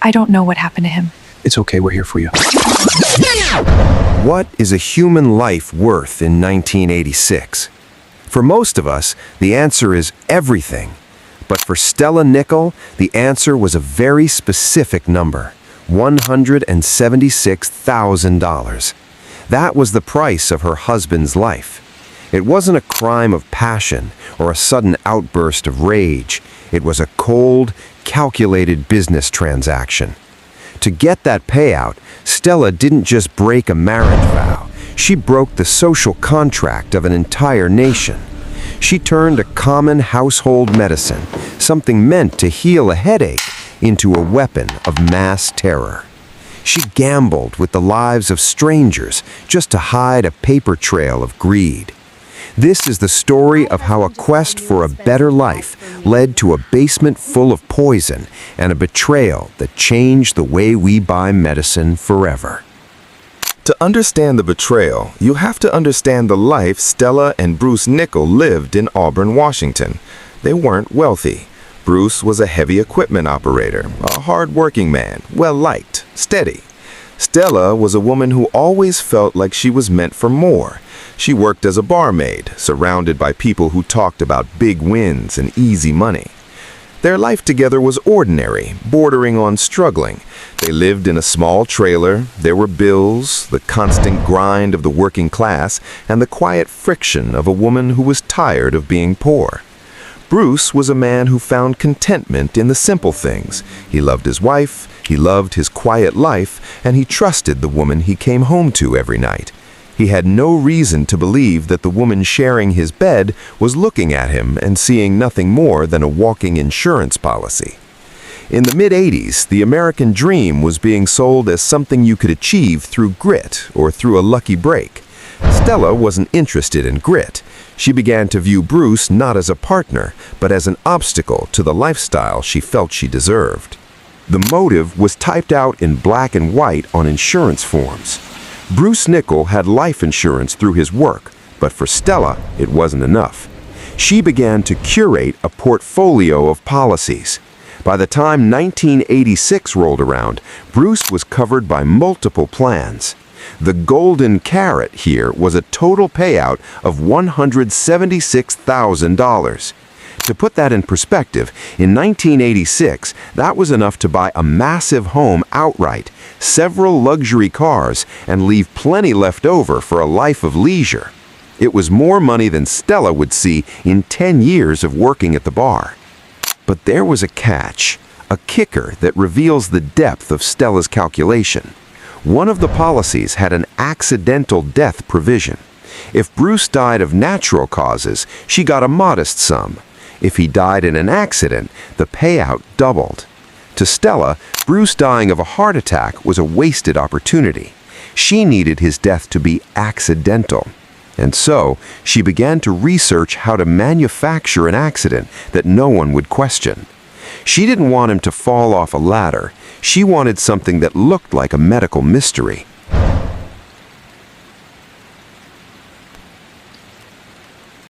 I don't know what happened to him. It's okay, we're here for you. What is a human life worth in 1986? For most of us, the answer is everything. But for Stella Nickell, the answer was a very specific number, $176,000. That was the price of her husband's life. It wasn't a crime of passion or a sudden outburst of rage. It was a cold, calculated business transaction. To get that payout, Stella didn't just break a marriage vow. She broke the social contract of an entire nation. She turned a common household medicine, something meant to heal a headache, into a weapon of mass terror. She gambled with the lives of strangers just to hide a paper trail of greed. This is the story of how a quest for a better life led to a basement full of poison and a betrayal that changed the way we buy medicine forever. To understand the betrayal, you have to understand the life Stella and Bruce Nickell lived in Auburn, Washington. They weren't wealthy. Bruce was a heavy equipment operator, a hard-working man, well-liked, steady. Stella was a woman who always felt like she was meant for more. She worked as a barmaid, surrounded by people who talked about big wins and easy money. Their life together was ordinary, bordering on struggling. They lived in a small trailer, there were bills, the constant grind of the working class, and the quiet friction of a woman who was tired of being poor. Bruce was a man who found contentment in the simple things. He loved his wife, he loved his quiet life, and he trusted the woman he came home to every night. He had no reason to believe that the woman sharing his bed was looking at him and seeing nothing more than a walking insurance policy. In the mid-'80s, the American dream was being sold as something you could achieve through grit or through a lucky break. Stella wasn't interested in grit. She began to view Bruce not as a partner, but as an obstacle to the lifestyle she felt she deserved. The motive was typed out in black and white on insurance forms. Bruce Nickell had life insurance through his work, but for Stella, it wasn't enough. She began to curate a portfolio of policies. By the time 1986 rolled around, Bruce was covered by multiple plans. The golden carrot here was a total payout of $176,000. To put that in perspective, in 1986, that was enough to buy a massive home outright, several luxury cars, and leave plenty left over for a life of leisure. It was more money than Stella would see in 10 years of working at the bar. But there was a catch, a kicker that reveals the depth of Stella's calculation. One of the policies had an accidental death provision. If Bruce died of natural causes, she got a modest sum. If he died in an accident, the payout doubled. To Stella, Bruce dying of a heart attack was a wasted opportunity. She needed his death to be accidental. And so, she began to research how to manufacture an accident that no one would question. She didn't want him to fall off a ladder. She wanted something that looked like a medical mystery.